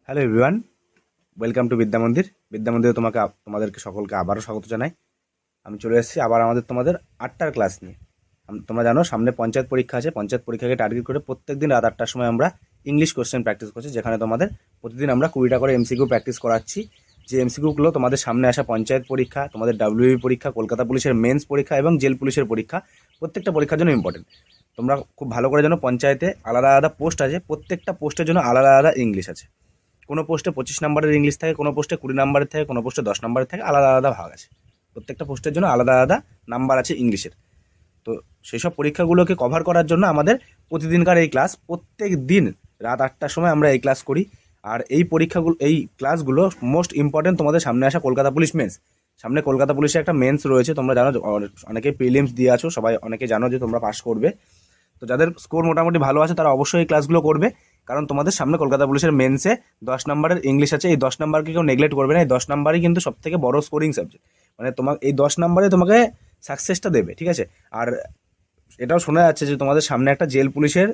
Hello everyone, welcome to বিদ্যা মন্দির। বিদ্যা মন্দিরে তোমাদেরকে সকলকে আবারও স্বাগত জানাই। আমি চলে এসেছি আবার তোমাদের 8টার ক্লাস নিয়ে। তোমরা জানো সামনে পঞ্চায়েত পরীক্ষা আছে। পঞ্চায়েত পরীক্ষাকে টার্গেট করে প্রত্যেকদিন রাত 8টার সময় আমরা ইংলিশ কোশ্চেন প্র্যাকটিস করছি, যেখানে তোমাদের প্রতিদিন আমরা 20টা করে এমসিকিউ প্র্যাকটিস করাচ্ছি। যে এমসিকিউগুলো তোমাদের সামনে আসা পঞ্চায়েত পরীক্ষা, তোমাদের ডাব্লিউবি পরীক্ষা, কলকাতা পুলিশের মেন্স পরীক্ষা এবং জেল পুলিশের পরীক্ষা, প্রত্যেকটা পরীক্ষার জন্য ইম্পর্টেন্ট। তোমরা খুব ভালো করে জানো পঞ্চায়েতে আলাদা আলাদা পোস্ট আছে, প্রত্যেকটা পোস্টের জন্য আলাদা আলাদা ইংলিশ আছে। কোনো পোস্টে 25 নম্বরের ইংলিশ থাকে, কোনো পোস্টে 20 নম্বরের থাকে, কোনো পোস্টে 10 নম্বরের থাকে, আলাদা আলাদা ভাগ আছে। প্রত্যেকটা পোস্টের জন্য আলাদা আলাদা নাম্বার আছে ইংলিশের। তো সেই সব পরীক্ষাগুলোকে কভার করার জন্য আমাদের প্রতিদিনকার এই ক্লাস, প্রত্যেক দিন রাত 8টার সময় আমরা এই ক্লাস করি। আর এই ক্লাসগুলো মোস্ট ইম্পর্টেন্ট তোমাদের সামনে আসা কলকাতা পুলিশ মেন্স। সামনে কলকাতা পুলিশে একটা মেন্স রয়েছে, তোমরা জানো, অনেকে প্রিলিমস দিয়ে আছো, সবাই অনেকে জানো যে তোমরা পাস করবে। তো যাদের স্কোর মোটামুটি ভালো আছে তারা অবশ্যই এই ক্লাসগুলো করবে, কারণ তোমাদের সামনে কলকাতা পুলিশের মেন্সে 10 নম্বরের ইংলিশ আছে। এই 10 নাম্বারকে কেউ নেগলেক্ট করবে না। এই 10 নাম্বারই কিন্তু সব থেকে বড় স্কোরিং সাবজেক্ট। মানে তোমার এই 10 নাম্বারে তোমাকে সাকসেসটা দেবে, ঠিক আছে? আর এটাও শোনা যাচ্ছে যে তোমাদের সামনে একটা জেল পুলিশের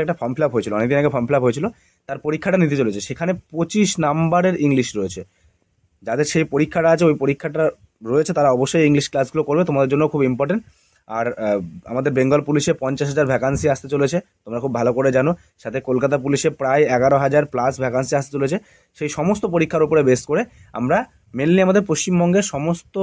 একটা ফর্ম ফিল আপ হয়েছিল, অনেকদিন আগে ফর্ম ফিল আপ হয়েছিল, তার পরীক্ষাটা নিতে চলেছে। সেখানে 25 নাম্বারের ইংলিশ রয়েছে। যাদের সেই পরীক্ষাটা আছে, ওই পরীক্ষাটা রয়েছে, তারা অবশ্যই ইংলিশ ক্লাসগুলো করবে, তোমাদের জন্য খুব ইম্পর্টেন্ট। আর আমাদের বেঙ্গল পুলিশে 50,000 ভ্যাকান্সি আসতে চলেছে, তোমরা খুব ভালো করে জানো। সাথে কলকাতা পুলিশে প্রায় 11,000 প্লাস ভ্যাকান্সি আসতে চলেছে। সেই সমস্ত পরীক্ষার উপরে বেস করে আমরা মেনলি আমাদের পশ্চিমবঙ্গের সমস্ত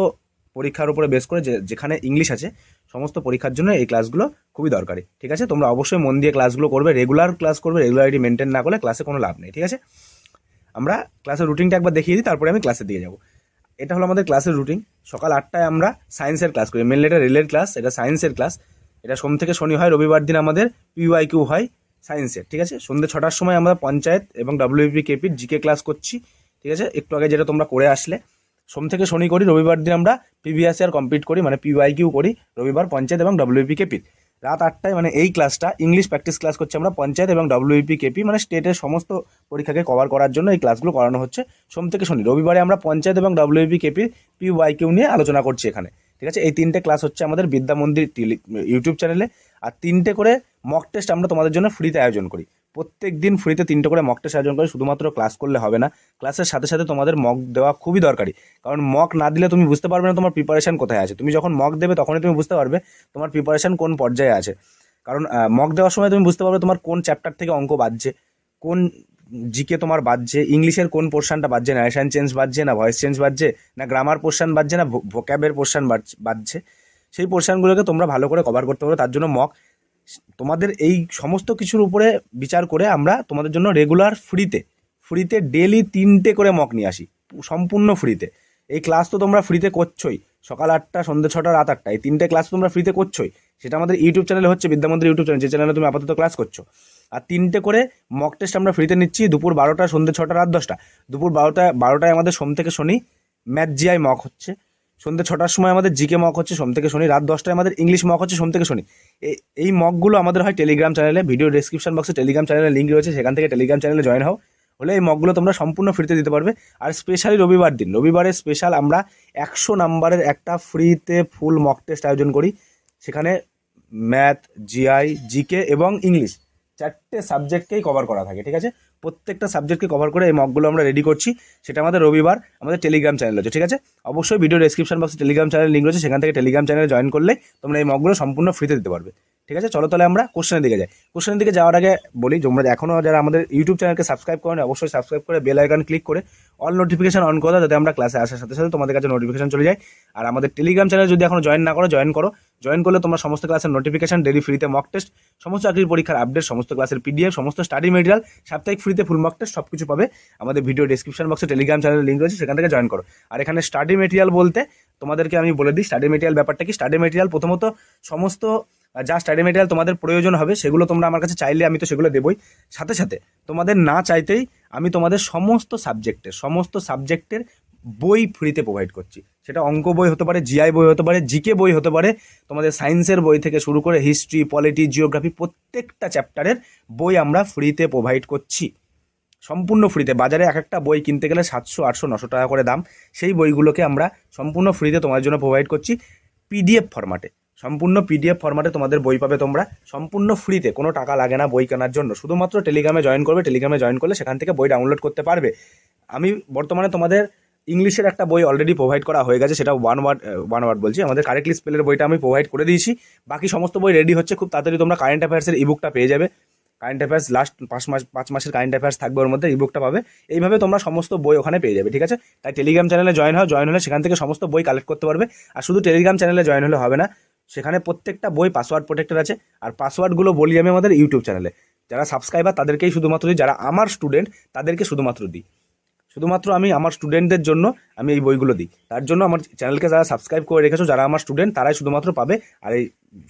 পরীক্ষার উপরে বেস করে যেখানে ইংলিশ আছে, সমস্ত পরীক্ষার জন্য এই ক্লাসগুলো খুবই দরকারি, ঠিক আছে? তোমরা অবশ্যই মন দিয়ে ক্লাসগুলো করবে, রেগুলার ক্লাস করবে। রেগুলারিটি মেনটেন না করলে ক্লাসে কোনো লাভ নেই, ঠিক আছে? আমরা ক্লাসের রুটিনটা একবার দেখিয়ে দিই, তারপরে আমি ক্লাসের দিকে যাবো। এটা হলো আমাদের ক্লাসের রুটিন। সকাল 8টায় আমরা সায়েন্সের ক্লাস করি, মেনলি এটা রিলের ক্লাস, এটা সায়েন্সের ক্লাস। এটা সোম থেকে শনি হয়, রবিবার দিন আমাদের পিওয়াইকিউ হয় সায়েন্সের, ঠিক আছে? সন্ধ্যে 6টার সময় আমরা পঞ্চায়েত এবং ডাব্লিউপি কেপির জিকে ক্লাস করছি, ঠিক আছে? একটু আগে যেটা তোমরা করে আসলে। সোম থেকে শনি করি, রবিবার দিন আমরা প্রিভিয়াস ইয়ার কমপ্লিট করি, মানে পিওয়াইকিউ করি রবিবার পঞ্চায়েত এবং ডাব্লিউপি কেপির। রাত 8টায় মানে এই ক্লাসটা ইংলিশ প্র্যাকটিস ক্লাস করছি আমরা পঞ্চায়েত এবং ডাব্লিউপি কেপি, মানে স্টেটের সমস্ত পরীক্ষাকে কভার করার জন্য এই ক্লাসগুলো করানো হচ্ছে সোম থেকে শনি। রবিবারে আমরা পঞ্চায়েত এবং ডাব্লিউপি কেপির পিওয়াইকিউ নিয়ে আলোচনা করছি এখানে, ঠিক আছে? এই 3টে ক্লাস হচ্ছে আমাদের বিদ্যা মন্দির ইউটিউব চ্যানেলে। আর 3টে করে মক টেস্ট আমরা তোমাদের জন্য ফ্রিতে আয়োজন করি। প্রত্যেক দিন ফ্রিতে 3টে করে মক টেস্ট আয়োজন করি। শুধুমাত্র ক্লাস করলে হবে না, ক্লাসের সাথে সাথে তোমাদের মক দেওয়া খুবই দরকারি। কারণ মক না দিলে তুমি বুঝতে পারবে না তোমার প্রিপারেশন কোথায় আছে। তুমি যখন মক দেবে তখনই তুমি বুঝতে পারবে তোমার প্রিপারেশন কোন পর্যায়ে আছে। কারণ মক দেওয়ার সময় তুমি বুঝতে পারবে তোমার কোন চ্যাপ্টার থেকে অঙ্ক বাজছে, কোন জিকে তোমার বাজছে, ইংলিশের কোন পোর্শনটা বাজছে, ন্যারেশন চেঞ্জ বাজছে না ভয়েস চেঞ্জ বাজছে, না গ্রামার পোর্শন বাজছে না ভোক্যাবের পোর্শন বাজছে। সেই পোর্শনগুলোকে তোমরা ভালো করে কভার করতে পারো। তার জন্য মক, তোমাদের এই সমস্ত কিছুর উপরে বিচার করে আমরা তোমাদের জন্য রেগুলার ফ্রিতে ডেলি 3টে করে মক নিয়ে আসি, সম্পূর্ণ ফ্রিতে। এই ক্লাস তো তোমরা ফ্রিতে করছোই, সকাল 8টা, সন্ধ্যে 6টা, রাত 8টা, এই 3টে ক্লাস তোমরা ফ্রিতে করছোই। সেটা আমাদের ইউটিউব চ্যানেলে হচ্ছে, বিদ্যামন্দির ইউটিউব চ্যানেল, যে চ্যানেলে তুমি আপাতত ক্লাস করছো। আর 3টে করে মক টেস্ট আমরা ফ্রিতে নিচ্ছি, দুপুর 12টা, সন্ধ্যে 6টা, রাত 10টা। দুপুর 12টায় আমাদের সোম থেকে শনি ম্যাথ জিআই মক হচ্ছে। সন্ধ্যে 6টার সময় আমাদের জিকে মক হচ্ছে সোম থেকে শনি। রাত 10টায় আমাদের ইংলিশ মক হচ্ছে সোম থেকে শনি। এই মকগুলো আমাদের হয় টেলিগ্রাম চ্যানেলে, ভিডিও ডেসক্রিপশন বক্সে টেলিগ্রাম চ্যানেলের লিঙ্ক রয়েছে, সেখান থেকে টেলিগ্রাম চ্যানেলে জয়েন হও, হলে এই মকগুলো তোমরা সম্পূর্ণ ফ্রিতে দিতে পারবে। আর স্পেশালি রবিবারে স্পেশাল আমরা 100 নাম্বারের একটা ফ্রিতে ফুল মক টেস্ট আয়োজন করি। সেখানে ম্যাথ, জিআই, জিকে এবং ইংলিশ 4টে সাবজেক্টকেই কভার করা থাকে, ঠিক আছে? প্রত্যেকটা সাবজেক্টকে কভার করে এই মকগুলো আমরা রেডি করছি। সেটা আমাদের রবিবার আমাদের টেলিগ্রাম চ্যানেল আছে, ঠিক আছে? অবশ্যই ভিডিও ডেসক্রিপশন বক্সে টেলিগ্রাম চ্যানেল লিঙ্ক রয়েছে, সেখান থেকে টেলিগ্রাম চ্যানেলে জয়েন করলে তোমরা এই মকগুলো সম্পূর্ণ ফ্রিতে দিতে পারবে, ঠিক আছে? চলো তাহলে আমরা কোশ্চেনের দিকে যাই। কোশ্চেনের দিকে যাওয়ার আগে বলি, তোমরা এখনও যারা আমাদের ইউটিউব চ্যানেলকে সাবস্ক্রাইব করেন, অবশ্যই সাবস্ক্রাইব করে বেল আইকন ক্লিক করে অল নোটিফিকেশন অন করে দাও, যাতে আমরা ক্লাসে আসার সাথে সাথে তোমাদের কাছে নোটিফিকেশন চলে যায়। আর আমাদের টেলিগ্রাম চ্যানেল যদি এখনো জয়েন না করো, জয়েন করলে তোমরা সমস্ত ক্লাসের নোটিফিকেশন, ডেলি ফ্রিতে মক টেস্ট, সমস্ত চাকরির পরীক্ষার আপডেট, সমস্ত ক্লাসের পিডিএফ, সমস্ত স্টাডি মেটেরিয়াল, সাপ্তাহিক ফ্রিতে ফুল মক টেস্ট সবকিছু পাবে। আমাদের ভিডিও ডেসক্রিপশন বক্সে টেলিগ্রাম চ্যানেলের লিঙ্ক রয়েছে, সেখান থেকে জয়েন করো। আর এখানে স্টাডি মেটেরিয়াল বলতে তোমাদেরকে আমি বলে দিই স্টাডি মেটেরিয়াল ব্যাপারটা কি। স্টাডি মেটেরিয়াল প্রথমত সমস্ত যা স্টাডি মেটেরিয়াল তোমাদের প্রয়োজন হবে সেগুলো তোমরা আমার কাছে চাইলে আমি তো সেগুলো দেবই। সাথে সাথে তোমাদের না চাইতেই আমি তোমাদের সমস্ত সাবজেক্টের বই ফ্রিতে প্রোভাইড করছি। সেটা অঙ্ক বই হতে পারে, জিআই বই হতে পারে, জিকে বই হতে পারে, তোমাদের সায়েন্সের বই থেকে শুরু করে হিস্ট্রি, পলিটি, জিওগ্রাফি, প্রত্যেকটা চ্যাপ্টারের বই আমরা ফ্রিতে প্রোভাইড করছি, সম্পূর্ণ ফ্রিতে। বাজারে এক একটা বই কিনতে গেলে 700, 800, 900 টাকা করে দাম। সেই বইগুলোকে আমরা সম্পূর্ণ ফ্রিতে তোমাদের জন্য প্রোভাইড করছি পিডিএফ ফরম্যাটে। সম্পূর্ণ পিডিএফ ফরম্যাটে তোমাদের বই পাবে তোমরা, সম্পূর্ণ ফ্রিতে, কোনো টাকা লাগে না বই কেনার জন্য। শুধুমাত্র টেলিগ্রামে জয়েন করবে, টেলিগ্রামে জয়েন করলে সেখান থেকে বই ডাউনলোড করতে পারবে। আমি বর্তমানে তোমাদের ইংলিশের একটা বই অলরেডি প্রোভাইড করা হয়ে গেছে, সেটা ওয়ান ওয়ার্ড বলছি, আমাদের কারেক্টলি স্পেলের বইটা আমি প্রোভাইড করে দিয়েছি। বাকি সমস্ত বই রেডি হচ্ছে, খুব তাড়াতাড়ি তোমরা কারেন্ট অ্যাফেয়ার্সের ইবুকটা পেয়ে যাবে। কারেন্ট অ্যাফেয়ার্স লাস্ট 5 মাসের কারেন্ট অ্যাফেয়ার্স থাকবে ওর মধ্যে, ইবুকটা পাবে। এইভাবে তোমরা সমস্ত বই ওখানে পেয়ে যাবে, ঠিক আছে? তাই টেলিগ্রাম চ্যানেলে জয়েন হলে সেখান থেকে সমস্ত বই কালেক্ট করতে পারবে। আর শুধু টেলিগ্রাম চ্যানেলে জয়েন হলে হবে না, সেখানে প্রত্যেকটা বই পাসওয়ার্ড প্রোটেক্টেড আছে। আর পাসওয়ার্ডগুলো বলি আমি আমাদের ইউটিউব চ্যানেলে, যারা সাবস্ক্রাইবার তাদেরকেই শুধুমাত্র দিই, যারা আমার স্টুডেন্ট তাদেরকে শুধুমাত্র দিই। শুধুমাত্র আমি আমার স্টুডেন্টদের জন্য আমি এই বইগুলো দিই। তার জন্য আমার চ্যানেলকে যারা সাবস্ক্রাইব করে রেখেছো, যারা আমার স্টুডেন্ট, তারাই শুধুমাত্র পাবে। আর এই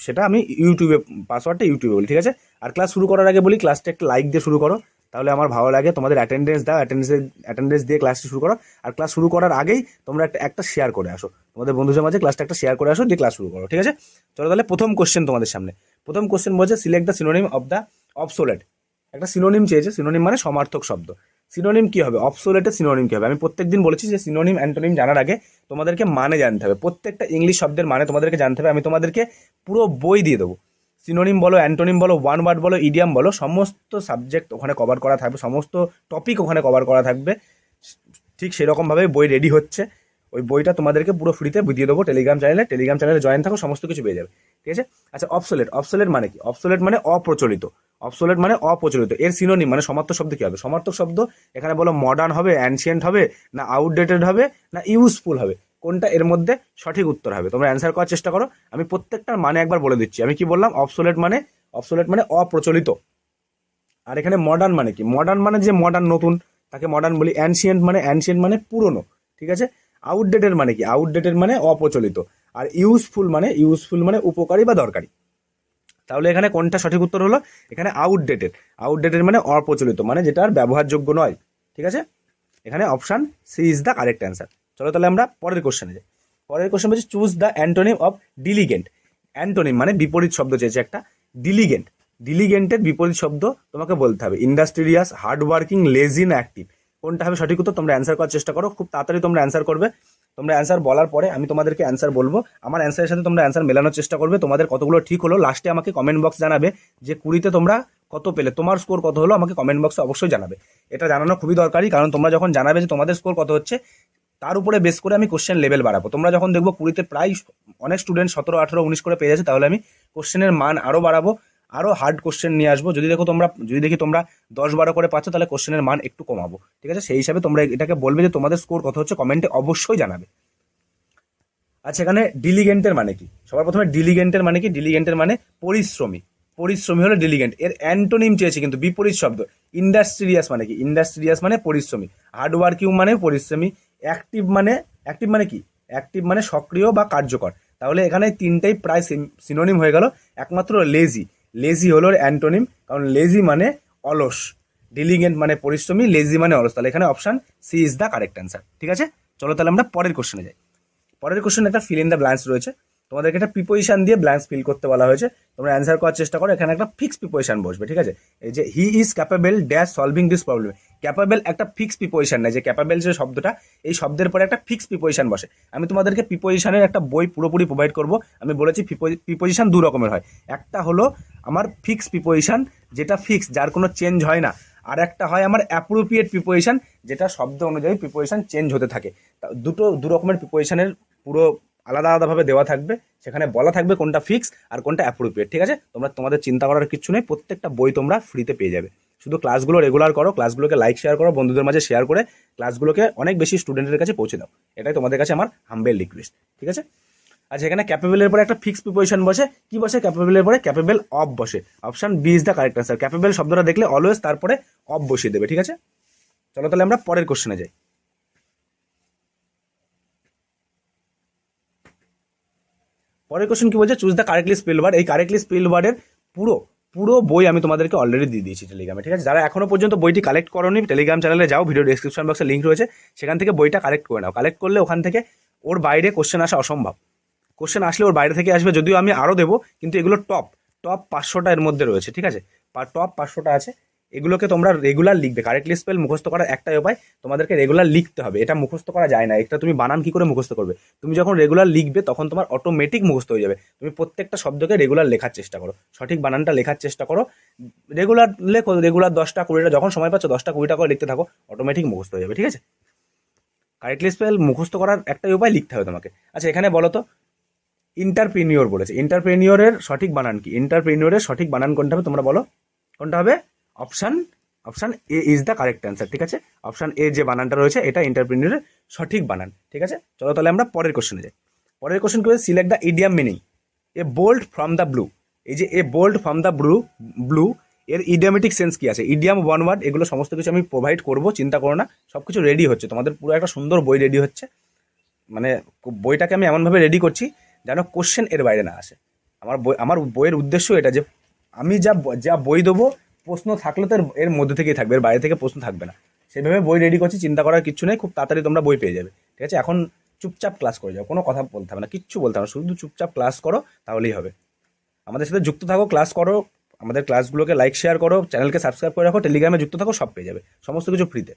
সেটা আমি ইউটিউবে, পাসওয়ার্ডটা ইউটিউবে বলি, ঠিক আছে? আর ক্লাস শুরু করার আগে বলি, ক্লাসটা একটা লাইক দিয়ে শুরু করো, তাহলে আমার ভালো লাগে। তোমাদের অ্যাটেন্ডেন্স দাও, অ্যাটেন্ডেন্স দিয়ে ক্লাসটি শুরু করো। আর ক্লাস শুরু করার আগেই তোমরা একটা শেয়ার করে আসো, তোমাদের বন্ধুদের মাঝে ক্লাসটা একটা শেয়ার করে আসো, দিয়ে ক্লাস শুরু করো, ঠিক আছে? চলো তাহলে প্রথম কোশ্চেন তোমাদের সামনে। প্রথম কোশ্চেন বলছে select the synonym of the obsolete. একটা সিনোনিম চেয়েছে, সিনোনিম মানে সমার্থক শব্দ। সিনোনিম কি হবে, অবসোলেটের সিনোনিম কি হবে? আমি প্রত্যেকদিন বলেছি যে সিনোনিম অ্যান্টোনিম জানার আগে তোমাদেরকে মানে জানতে হবে, প্রত্যেকটা ইংলিশ শব্দের মানে তোমাদেরকে জানতে হবে। আমি তোমাদেরকে পুরো বই দিয়ে দেবো, সিনোনিম বলো, অ্যান্টোনিম বলো, ওয়ান ওয়ার্ড বলো, ইডিয়াম বলো, সমস্ত সাবজেক্ট ওখানে কভার করা থাকবে, সমস্ত টপিক ওখানে কভার করা থাকবে। ঠিক সেরকমভাবে বই রেডি হচ্ছে, ওই বইটা তোমাদেরকে পুরো ফ্রিতে দিয়ে দেবো টেলিগ্রাম চ্যানেলে জয়েন থাকো, সমস্ত কিছু পেয়ে যাবে, ঠিক আছে? আচ্ছা, অবসোলেট মানে কি? অবসোলেট মানে অপ্রচলিত। অবসোলেট মানে অপ্রচলিত। এর সিনোনিম মানে সমার্থক শব্দ কি হবে? সমার্থক শব্দ এখানে বলো মডার্ন হবে, অ্যানশিয়েন্ট হবে, না আউটডেটেড হবে, না ইউজফুল হবে? কোনটা এর মধ্যে সঠিক উত্তর হবে? তোমরা অ্যান্সার করার চেষ্টা করো। আমি প্রত্যেকটার মানে একবার বলে দিচ্ছি। আমি কি বললাম? অবসোলেট মানে অপ্রচলিত। আর এখানে মডার্ন মানে কি? মডার্ন মানে যে মডার্ন, নতুন, তাকে মডার্ন বলি। অ্যানশিয়েন্ট মানে পুরনো, ঠিক আছে? আউটডেটেড মানে কি? আউটডেটেড মানে অপ্রচলিত। আর ইউজফুল মানে উপকারী বা দরকারি। তাহলে এখানে কোনটা সঠিক উত্তর হলো? এখানে আউটডেটেড মানে অপ্রচলিত, মানে যেটা আর ব্যবহারযোগ্য নয়, ঠিক আছে? এখানে option C is the correct answer. চলো তাহলে আমরা পরের কোশ্চেনে যাই। পরের কোশ্চেন বলছে choose the antonym of diligent. Antonym মানে বিপরীত শব্দ চেয়েছে একটা। ডিলিগেন্টের বিপরীত শব্দ তোমাকে বলতে হবে। ইন্ডাস্ট্রিয়াস, হার্ডওয়ার্কিং, লেজি না অ্যাক্টিভ? কোনটা হবে সঠিক উত্তর? তোমরা অ্যান্সার করার চেষ্টা করো, খুব তাড়াতাড়ি তোমরা অ্যান্সার করবে। তোমরা অ্যান্সার বলার পরে আমি তোমাদেরকে অ্যান্সার বলবো, আমার অ্যান্সারের সাথে তোমরা অ্যান্সার মেলানোর চেষ্টা করবে। তোমাদের কতগুলো ঠিক হলো লাস্টে আমাকে কমেন্ট বক্স জানাবে, যে 20তে তোমরা কত পেলে, তোমার স্কোর কত হলো, আমাকে কমেন্ট বক্সে অবশ্যই জানাবে। এটা জানানো খুবই দরকারি, কারণ তোমরা যখন জানাবে যে তোমাদের স্কোর কত হচ্ছে, তার উপরে বেস করে আমি কোশ্চেন লেভেল বাড়াবো। তোমরা যখন দেখবো 20তে প্রায় অনেক স্টুডেন্ট 17, 18, 19 করে পেয়ে যাচ্ছে, তাহলে আমি কোশ্চেনের মান আরও বাড়াবো, আরও হার্ড কোশ্চেন নিয়ে আসবো। যদি দেখি তোমরা 10-12 করে পাচ্ছ, তাহলে কোশ্চেনের মান একটু কমাবো, ঠিক আছে? সেই হিসাবে তোমরা এটাকে বলবে যে তোমাদের স্কোর কত হচ্ছে, কমেন্টে অবশ্যই জানাবে। আচ্ছা, এখানে ডিলিগেন্টের মানে কি? সবার প্রথমে ডিলিগেন্টের মানে কি? ডিলিগেন্টের মানে পরিশ্রমী। পরিশ্রমী হলো ডিলিগেন্ট। এর অ্যান্টোনিম চেয়েছে কিন্তু বিপরীত শব্দ। ইন্ডাস্ট্রিয়াস মানে কি? ইন্ডাস্ট্রিয়াস মানে পরিশ্রমী। হার্ডওয়ার্কিং মানে পরিশ্রমী। অ্যাক্টিভ মানে কি? অ্যাক্টিভ মানে সক্রিয় বা কার্যকর। তাহলে এখানে তিনটাই প্রায় সিনোনিম হয়ে গেল। একমাত্র লেজি হলো অ্যান্টোনিম, কারণ লেজি মানে অলস, ডিলিগেন্ট মানে পরিশ্রমী, লেজি মানে অলস। তাহলে এখানে option C is the correct answer, ঠিক আছে? চলো তাহলে আমরা পরের কোশ্চেনে যাই। পরের কোশ্চেন একটা ফিল ইন দ্য ব্ল্যাঙ্কস রয়েছে, তোমাদেরকে একটা প্রিপোজিশন দিয়ে ব্ল্যাঙ্কস ফিল করতে বলা হয়েছে। তোমরা অ্যান্সার করার চেষ্টা করো। এখানে একটা ফিক্স প্রিপোজিশন বসবে, ঠিক আছে? এই যে he is capable dash solving this problem. Capable একটা ফিক্স প্রিপোজিশন নেই, যে ক্যাপাবেল যে শব্দটা, এই শব্দের পরে একটা ফিক্স প্রিপোজিশন বসে। আমি তোমাদেরকে প্রিপোজিশনের একটা বই পুরোপুরি প্রোভাইড করবো। আমি বলেছি প্রিপোজিশন দু রকমের হয়। একটা হলো আমার ফিক্স প্রিপোজিশন, যেটা ফিক্স, যার কোনো চেঞ্জ হয় না। আর একটা হয় আমার অ্যাপ্রোপ্রিয়েট প্রিপোজিশন, যেটা শব্দ অনুযায়ী প্রিপোজিশন চেঞ্জ হতে থাকে। দু রকমের প্রিপোজিশনের পুরো আলাদা আলাদাভাবে দেওয়া থাকবে, সেখানে বলা থাকবে কোনটা ফিক্স আর কোনটা অ্যাপ্রোপ্রিয়েট, ঠিক আছে? তোমাদের চিন্তা করার কিছু নেই, প্রত্যেকটা বই তোমরা ফ্রিতে পেয়ে যাবে। শুধু ক্লাসগুলো রেগুলার করো, ক্লাসগুলোকে লাইক শেয়ার করো, বন্ধুদের মাঝে শেয়ার করে ক্লাসগুলোকে অনেক বেশি স্টুডেন্টের কাছে পৌঁছে দাও। এটাই তোমাদের কাছে আমার হাম্বেল রিকোয়েস্ট, ঠিক আছে? আচ্ছা, এখানে ক্যাপেবলের পরে একটা ফিক্স প্রিপোজিশন বসে। কি বসে? ক্যাপেবলের পরে ক্যাপেবল অফ বসে। Option B is the correct answer. Capable শব্দটা দেখলে অলওয়েজ তারপরে অফ বসিয়ে দেবে, ঠিক আছে? চলো তাহলে আমরা পরের কোশ্চেনে যাই। পরের কোশ্চেন কি বলছে? Choose the correctly spell word. এই কারেক্টলি স্পেল ওয়ার্ডের পুরো বই আমি তোমাদেরকে অলরেডি দিয়ে দিয়েছি টেলিগ্রামে, ঠিক আছে? যারা এখনো পর্যন্ত বইটি কালেক্ট করোনি, টেলিগ্রাম চ্যানেলে যাও, ভিডিও ডেসক্রিপশন বক্সে লিঙ্ক রয়েছে, সেখান থেকে বইটা কালেক্ট করে নাও। কালেক্ট করলে ওখান থেকে ওর বাইরে কোশ্চেন আসা অসম্ভব। কোশ্চেন আসলে ওর বাইরে থেকে আসবে, যদিও আমি আরও দেবো, কিন্তু এগুলো টপ 500টা এর মধ্যে রয়েছে, ঠিক আছে? টপ 500টা আছে। এগুলোকে তোমরা রেগুলার লিখবে। কারেক্টলি স্পেল মুখস্থ করার একটাই উপায়, তোমাদেরকে রেগুলার লিখতে হবে। এটা মুখস্থ করা যায় না, এটা তুমি বানান কি করে মুখস্থ করবে? তুমি যখন রেগুলার লিখবে তখন তোমার অটোমেটিক মুখস্থ হয়ে যাবে। তুমি প্রত্যেকটা শব্দকে রেগুলার লেখার চেষ্টা করো, সঠিক বানানটা লেখার চেষ্টা করো, রেগুলার লেখো, রেগুলার 10টা 20টা যখন সময় পাচ্ছ 10টা 20টা করে লিখতে থাকো, অটোমেটিক মুখস্থ হয়ে যাবে। ঠিক আছে, কারেক্টলি স্পেল মুখস্থ করার একটাই উপায়, লিখতে হবে তোমাকে। আচ্ছা, এখানে বলো তো ইন্টারপ্রেনিওর বলেছে, ইন্টারপ্রেনিওরের সঠিক বানান কি? ইন্টারপ্রেনিওরের সঠিক বানান কোনটা হবে তোমরা বলো, কোনটা হবে? Option option A is the correct answer. ঠিক আছে, অপশান এ যে বানানটা রয়েছে এটা ইন্টারপ্রেনিওরের সঠিক বানান। ঠিক আছে, চলো তাহলে আমরা পরের কোশ্চেনে যাই। পরের কোশ্চেন কি বলছে, select the idiom meaning A bolt from the blue. এই যে এ বোল্ড ফ্রম দ্য ব্লু এর ইডিয়ামেটিক সেন্স কি আছে? ইডিয়াম, ওয়ান ওয়ার্ড, এগুলো সমস্ত কিছু আমি প্রোভাইড করবো, চিন্তা করো না। সব কিছু রেডি হচ্ছে, তোমাদের পুরো একটা সুন্দর বই রেডি হচ্ছে। মানে বইটাকে আমি এমনভাবে রেডি করছি যেন কোশ্চেন এর বাইরে না আসে। আমার বইয়ের উদ্দেশ্য এটা যে আমি যা বই দেবো, প্রশ্ন থাকলে তো এর মধ্যে থেকেই থাকবে, এর বাইরে থেকে প্রশ্ন থাকবে না। সেইভাবে বই রেডি করছি, চিন্তা করার কিছু নেই, খুব তাড়াতাড়ি তোমরা বই পেয়ে যাবে। ঠিক আছে, এখন চুপচাপ ক্লাস করে যাও, কোনো কথা বলতে হবে না, কিচ্ছু বলতে হবে না, শুধু চুপচাপ ক্লাস করো, তাহলেই হবে। আমাদের সাথে যুক্ত থাকো, ক্লাস করো, আমাদের ক্লাসগুলোকে লাইক শেয়ার করো, চ্যানেলকে সাবস্ক্রাইব করে রাখো, টেলিগ্রামে যুক্ত থাকো, সব পেয়ে যাবে, সমস্ত কিছু ফ্রিতে।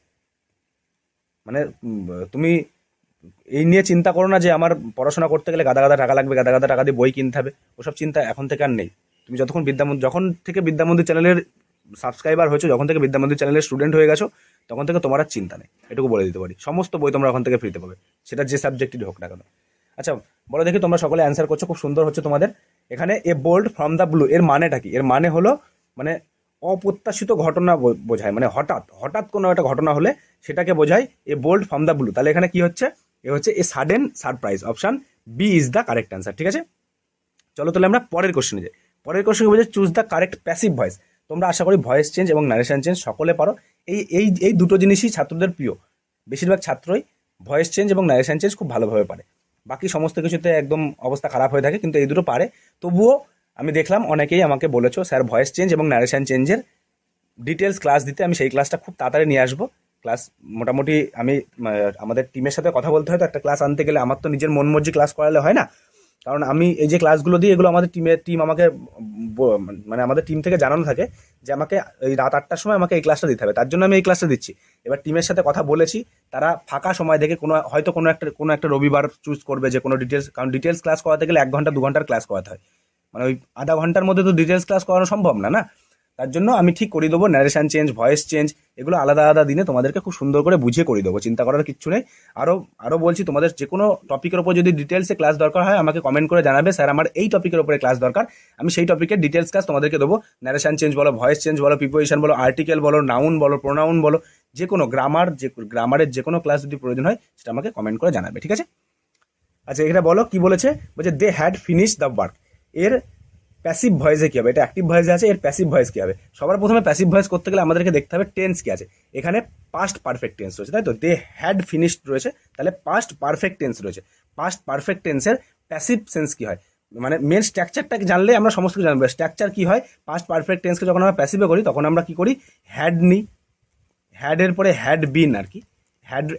মানে তুমি এই নিয়ে চিন্তা করো না যে আমার পড়াশোনা করতে গেলে গাদা গাদা টাকা লাগবে, গাদা গাদা টাকা দিয়ে বই কিনতে হবে, ওসব চিন্তা এখন থেকে আর নেই। তুমি যখন থেকে বিদ্যামন্দির চ্যানেলের সাবস্ক্রাইবার হয়েছো, যখন থেকে বিদ্যামন্দির চ্যানেলের স্টুডেন্ট হয়ে গেছো, তখন থেকে তোমার আর চিন্তা নেই, এটুকু বলে দিতে পারি। সমস্ত বই তোমরা ওখান থেকে ফ্রিতে পাবে, সেটা যে সাবজেক্টই হোক না কেন। আচ্ছা, বলো দেখি, তোমরা সকলে অ্যান্সার করছো, খুব সুন্দর হচ্ছে তোমাদের। এখানে এ বোল্ড ফ্রম দ্য ব্লু এর মানেটা কি? এর মানে হলো মানে অপ্রত্যাশিত ঘটনা বোঝায়, মানে হঠাৎ হঠাৎ কোনো একটা ঘটনা হলে সেটাকে বোঝায় a bolt from the blue. তাহলে এখানে কি হচ্ছে? এ হচ্ছে a sudden surprise. Option B is the correct answer. ঠিক আছে, চলো তাহলে আমরা পরের কোশ্চেনে যাই। পরের কোশ্চেন বলছে choose the correct passive voice. তোমরা আশা করি ভয়েস চেঞ্জ এবং নারেশন চেঞ্জ সকলে পারো। এই এই এই দুটো জিনিসই ছাত্রদের প্রিয়, বেশিরভাগ ছাত্রই ভয়েস চেঞ্জ এবং নারেশন চেঞ্জ খুব ভালোভাবে পারে। বাকি সমস্ত কিছুতে একদম অবস্থা খারাপ হয়ে থাকে, কিন্তু এই দুটো পারে। তবুও আমি দেখলাম অনেকেই আমাকে বলেছো স্যার ভয়েস চেঞ্জ এবং নারেশন চেঞ্জের ডিটেলস ক্লাস দিতে, আমি সেই ক্লাসটা খুব তাড়াতাড়ি নিয়ে আসবো। ক্লাস মোটামুটি আমি আমাদের টিমের সাথে কথা বলতে হয়, তো একটা ক্লাস আনতে গেলে আমার তো নিজের মন মর্জি ক্লাস করালে হয় না। কারণ আমি এই যে ক্লাসগুলো দিই, এগুলো আমাদের টিম আমাকে মানে আমাদের টিম থেকে জানানো থাকে যে আমাকে এই রাত 8টার সময় আমাকে এই ক্লাসটা দিতে হবে, তার জন্য আমি এই ক্লাসটা দিচ্ছি। এবার টিমের সাথে কথা বলেছি, তারা ফাঁকা সময় দেখে হয়তো কোনো একটা রবিবার চুজ করবে যে কোনো ডিটেলস, কারণ ডিটেলস ক্লাস করাতে গেলে 1 ঘন্টা 2 ঘন্টার ক্লাস করাতে হয়, মানে ওই আধা ঘন্টার মধ্যে তো ডিটেলস ক্লাস করানো সম্ভব না না। তার জন্য আমি ঠিক করে দেবো ন্যারেশন চেঞ্জ, ভয়েস চেঞ্জ, এগুলো আলাদা আলাদা দিনে তোমাদেরকে খুব সুন্দর করে বুঝিয়ে করে দেবো, চিন্তা করার কিচ্ছু নেই। আরও বলছি, তোমাদের যে কোনো টপিকের ওপর যদি ডিটেলসে ক্লাস দরকার হয় আমাকে কমেন্ট করে জানাবে, স্যার আমার এই টপিকের ওপরে ক্লাস দরকার, আমি সেই টপিকের ডিটেলস ক্লাস তোমাদেরকে দেবো। ন্যারেশন চেঞ্জ বলো, ভয়েস চেঞ্জ বলো, প্রিপোজিশন বলো, আর্টিকেল বলো, নাউন বলো, প্রোনাউন বলো, যে কোনো গ্রামারের যে কোনো ক্লাস যদি প্রয়োজন হয় সেটা আমাকে কমেন্ট করে জানাবে। ঠিক আছে, আচ্ছা এখানে বলো কি বলেছে, বলছে they had finish the work. এর প্যাসিভ ভয়েসে কি হবে? এটা অ্যাক্টিভ ভয়েসে আছে, এর প্যাসিভ ভয়েস কি হবে? সবার প্রথমে প্যাসিভ ভয়েস করতে গেলে আমাদেরকে দেখতে হবে টেন্স কি আছে। এখানে পাস্ট পারফেক্ট টেন্স রয়েছে, তাই তো? দে হ্যাড ফিনিশড রয়েছে, তাহলে পাস্ট পারফেক্ট টেন্স রয়েছে। পাস্ট পারফেক্ট টেন্সের প্যাসিভ সেন্স কি হয়? মানে মেন স্ট্রাকচারটাকে জানলে আমরা সমস্ত কিছু জানবো। স্ট্রাকচার কি হয়? পাস্ট পারফেক্ট টেন্সকে যখন আমরা প্যাসিভে করি তখন আমরা কি করি? হ্যাড নিই, হ্যাডের পরে হ্যাড বিন আর কি,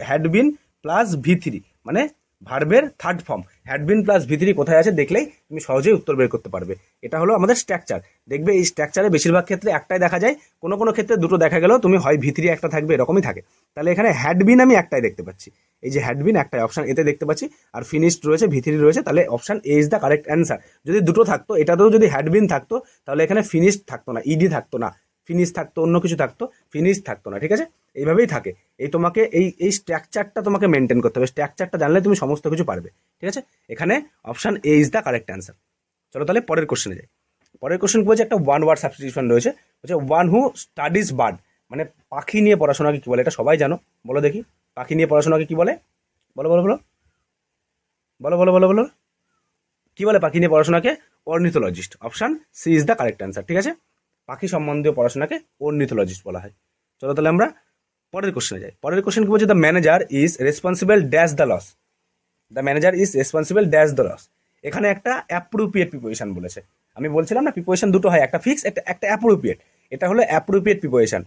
হ্যাড বিন প্লাস ভি3, মানে ভার্বের third form. Had been plus ভি3 কোথায় আছে দেখলেই তুমি সহজেই উত্তর বের করতে পারবে। এটা হলো আমাদের স্ট্রাকচার। দেখবে এই স্ট্রাকচারে বেশিরভাগ ক্ষেত্রে একটাই দেখা যায়, কোনো কোনো ক্ষেত্রে দুটো দেখা গেলেও তুমি হয় ভি3 একটা থাকবে, এরকমই থাকে। তাহলে এখানে হ্যাড বিন আমি একটাই দেখতে পাচ্ছি, এই যে হ্যাড বিন একটাই অপশন এতে দেখতে পাচ্ছি, আর ফিনিশড রয়েছে, ভি3 রয়েছে, তাহলে option A is the correct answer. যদি দুটো থাকতো, এটাতেও যদি হ্যাড বিন থাকতো তাহলে এখানে ফিনিশড থাকতো না, ইডি থাকতো না, ফিনিশ থাকতো, অন্য কিছু থাকতো, ফিনিশ থাকতো না। ঠিক আছে, এইভাবেই থাকে। এই তোমাকে এই স্ট্রাকচারটা তোমাকে মেনটেন করতে হবে, স্ট্রাকচারটা জানলে তুমি সমস্ত কিছু পারবে। ঠিক আছে, এখানে option A is the correct answer. চলো তাহলে পরের কোশ্চেনে যাই। পরের কোশ্চেন বলছে একটা ওয়ান ওয়ার্ড সাবস্টিটিউশন রয়েছে, বলছে ওয়ান হু স্টাডিজ বার্ড, মানে পাখি নিয়ে পড়াশোনাকে কি বলে? এটা সবাই জানো, বলো দেখি পাখি নিয়ে পড়াশোনাকে কি বলে? বলো বলো বলো বলো বলো বলো বলো কি বলে পাখি নিয়ে পড়াশোনাকে? Ornithologist. Option C is the correct answer. ঠিক আছে, পাখি সম্বন্ধীয় পড়াশোনাকে অর্নিথোলজিস্ট বলা হয়। চলো তাহলে আমরা পরের কোশ্চেনে যাই। পরের কোশ্চেন কি বলছে? The manager is responsible dash the loss. The manager is responsible dash the loss. এখানে একটা অ্যাপ্রোপ্রিয়েট প্রিপোজিশন বলেছে। আমি বলছিলাম না প্রিপোজিশন দুটো হয়, একটা ফিক্স, একটা অ্যাপ্রোপ্রিয়েট। এটা হলো অ্যাপ্রোপ্রিয়েট প্রিপোজিশন।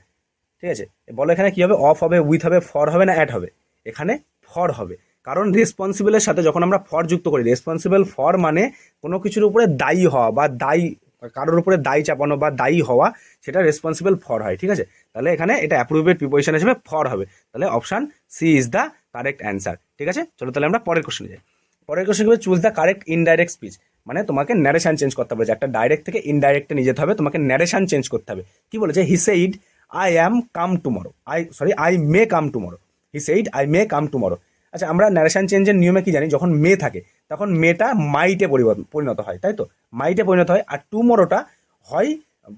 ঠিক আছে, বলো এখানে কি হবে? অফ হবে, উইথ হবে, ফর হবে না অ্যাট হবে? এখানে ফর হবে, কারণ রেসপন্সিবলের সাথে যখন আমরা ফর যুক্ত করি, রেসপন্সিবল ফর মানে কোনো কিছুর উপরে দায়ী হওয়া বা দায়ী কারোর উপরে দায়ী চাপানো বা দায়ী হওয়া, সেটা রেসপন্সিবল ফর হয়, ঠিক আছে। তাহলে এখানে এটা অ্যাপ্রোপ্রিয়েট প্রিপোজিশন হিসেবে ফর হবে। তাহলে option C is the correct answer, ঠিক আছে। চলো তাহলে আমরা পরের কোশ্চেনে যাই। পরের কোশ্চেন হবে choose the correct indirect speech. মানে তোমাকে ন্যারেশন চেঞ্জ করতে হবে, যে একটা ডাইরেক্ট থেকে ইনডাইরেক্টে নিয়ে যেতে হবে, তোমাকে ন্যারেশন চেঞ্জ করতে হবে। কি বলেছে? He said I am come tomorrow, I may come tomorrow. He said I may come tomorrow. আচ্ছা, আমরা ন্যারেশন চেঞ্জের নিয়মে কি জানি? যখন মে থাকে তখন মেটা মাইটে পরিণত হয়, তাই তো? মাইটে পরিণত হয়। আর টুমরোটা হয়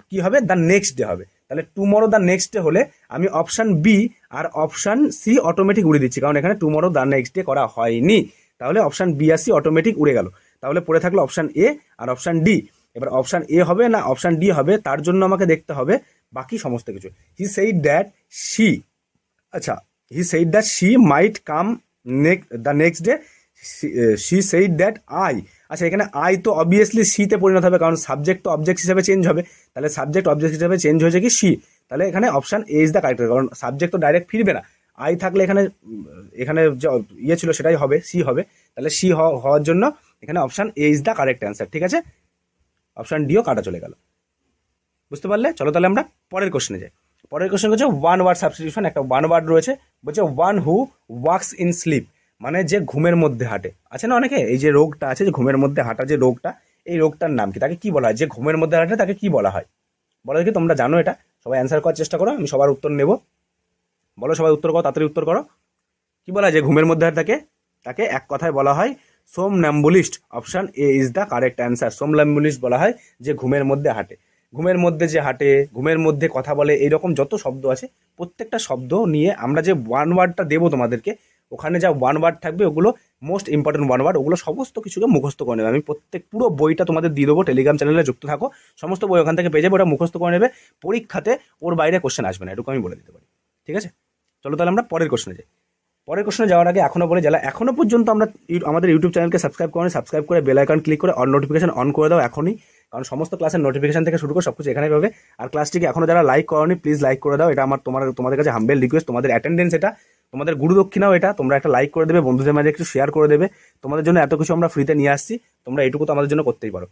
কি হবে? দ্য নেক্সট ডে হবে। তাহলে টুমরো দ্য নেক্সট ডে হলে আমি অপশান বি আর অপশান সি অটোমেটিক উড়ে দিচ্ছি, কারণ এখানে টুমরো দ্য নেক্সট ডে করা হয়নি। তাহলে অপশান বি আর সি অটোমেটিক উড়ে গেল। তাহলে পড়ে থাকলো অপশান এ আর অপশান ডি। এবার অপশান এ হবে না অপশান ডি হবে, তার জন্য আমাকে দেখতে হবে বাকি সমস্ত কিছু। হি সেইড দ্যাট শি, আচ্ছা, he said that she might come the next day. She said that I, আচ্ছা এখানে আই তো অবভিয়াসলি সিতে পরিণত হবে, কারণ সাবজেক্ট তো অবজেক্ট হিসাবে চেঞ্জ হবে। তাহলে সাবজেক্ট অবজেক্ট হিসাবে চেঞ্জ হয়েছে কি? সি। তাহলে এখানে option A is the correct, কারণ সাবজেক্ট তো ডাইরেক্ট ফিরবে না। আই থাকলে এখানে এখানে যে ইয়ে ছিল সেটাই হবে, সি হবে। তাহলে সি হওয়ার জন্য এখানে option A is the correct answer, ঠিক আছে। অপশান ডিও কাটা চলে গেল, বুঝতে পারলে? চলো তাহলে আমরা পরের কোশ্চেনে যাই। পরের কোশ্চেন হচ্ছে ওয়ান ওয়ার্ড সাবস্টিটিউশন। একটা ওয়ান ওয়ার্ড রয়েছে, বলছে one who walks in sleep, মানে যে ঘুমের মধ্যে হাঁটে। আছে না অনেকে, এই যে রোগটা আছে, যে ঘুমের মধ্যে হাঁটা যে রোগটা, এই রোগটার নাম কি? তাকে কি বলা হয়? যে ঘুমের মধ্যে হাঁটে তাকে কি বলা হয়? বলো দেখি, তোমরা জানো এটা? সবাই অ্যান্সার করার চেষ্টা করো, আমি সবার উত্তর নেব। বলো সবাই উত্তর করো, তাড়াতাড়ি উত্তর করো। কি বলা হয় যে ঘুমের মধ্যে হাঁটে তাকে? তাকে এক কথায় বলা হয় somnambulist. Option A is the correct answer. Somnambulist বলা হয় যে ঘুমের মধ্যে হাঁটে। ঘুমের মধ্যে যে হাঁটে, ঘুমের মধ্যে কথা বলে, এইরকম যত শব্দ আছে প্রত্যেকটা শব্দ নিয়ে আমরা যে ওয়ান ওয়ার্ডটা দেবো তোমাদেরকে, ওখানে যা ওয়ান ওয়ার্ড থাকবে ওগুলো মোস্ট ইম্পর্টেন্ট ওয়ান ওয়ার্ড, ওগুলো সমস্ত কিছুকে মুখস্থ করে নেবে। আমি পুরো বইটা তোমাদের দিয়ে দেবো, টেলিগ্রাম চ্যানেলে যুক্ত থাকো, সমস্ত বই ওখান থেকে পেয়ে যাবে, ওটা মুখস্থ করে নেবে। পরীক্ষাতে ওর বাইরে কোশ্চেন আসবে না, এটুকু আমি বলে দিতে পারি, ঠিক আছে। চলো তাহলে আমরা পরের কোশ্চেনে যাই। পরের কোশ্চেনে যাওয়ার আগে এখনো বলে, যারা এখনো পর্যন্ত আমরা আমাদের ইউটিউব চ্যানেলকে সাবস্ক্রাইব করেন, সাবস্ক্রাইব করে বেল আইকন ক্লিক করে অল নোটিফিকেশন অন করে দাও এখনই, কারণ সমস্ত ক্লাসের নোটিফিকেশন থেকে শুরু করে সব কিছু এখানে পাবে। আর ক্লাসটিকে এখনো যারা লাইক করনি, প্লিজ লাইক করে দাও, এটা আমার তোমাদের কাছে হাম্বেল রিকোয়েস্ট। তোমাদের অ্যাটেন্ডেন্স এটা, তোমাদের গুরু দক্ষিণাও এটা, তোমরা একটা লাইক করে দেবে, বন্ধুদের মাঝে একটু শেয়ার করে দেবে। তোমাদের জন্য এত কিছু আমরা ফ্রিতে নিয়ে আসছি, তোমরা এটুকু তো আমাদের জন্য করতেই পারো।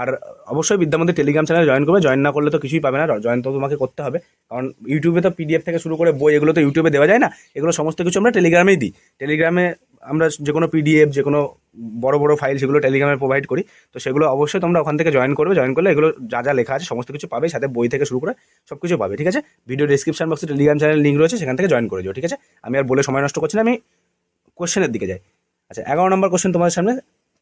আর অবশ্যই বিদ্যামন্দির টেলিগ্রাম চ্যানেলে জয়েন করবে, জয়েন না করলে তো কিছুই পাবে না, জয়েন তো তোমাকে করতে হবে, কারণ ইউটিউবে তো পিডিএফ থেকে শুরু করে বই এগুলো তো ইউটিউবে দেওয়া যায় না, এগুলো সমস্ত কিছু আমরা টেলিগ্রামেই দিই। টেলিগ্রামে আমরা যে কোনো পিডিএফ, যে কোনো বড় বড় ফাইল, সেগুলো টেলিগ্রামে প্রোভাইড করি। তো সেগুলো অবশ্যই তোমরা ওখান থেকে জয়েন করবে, জয়েন করলে এগুলো যা যা লেখা আছে সমস্ত কিছু পাবে, সাথে বই থেকে শুরু করে সব কিছু পাবে, ঠিক আছে। ভিডিও ডিসক্রিপশন বক্সে টেলিগ্রাম চ্যানেল লিঙ্ক রয়েছে, সেখান থেকে জয়েন করে দিও, ঠিক আছে। আমি আর বলে সময় নষ্ট করছি না, আমি কোশ্চেনের দিকে যাই। আচ্ছা, 11 নম্বর কোশ্চেন তোমাদের সামনে।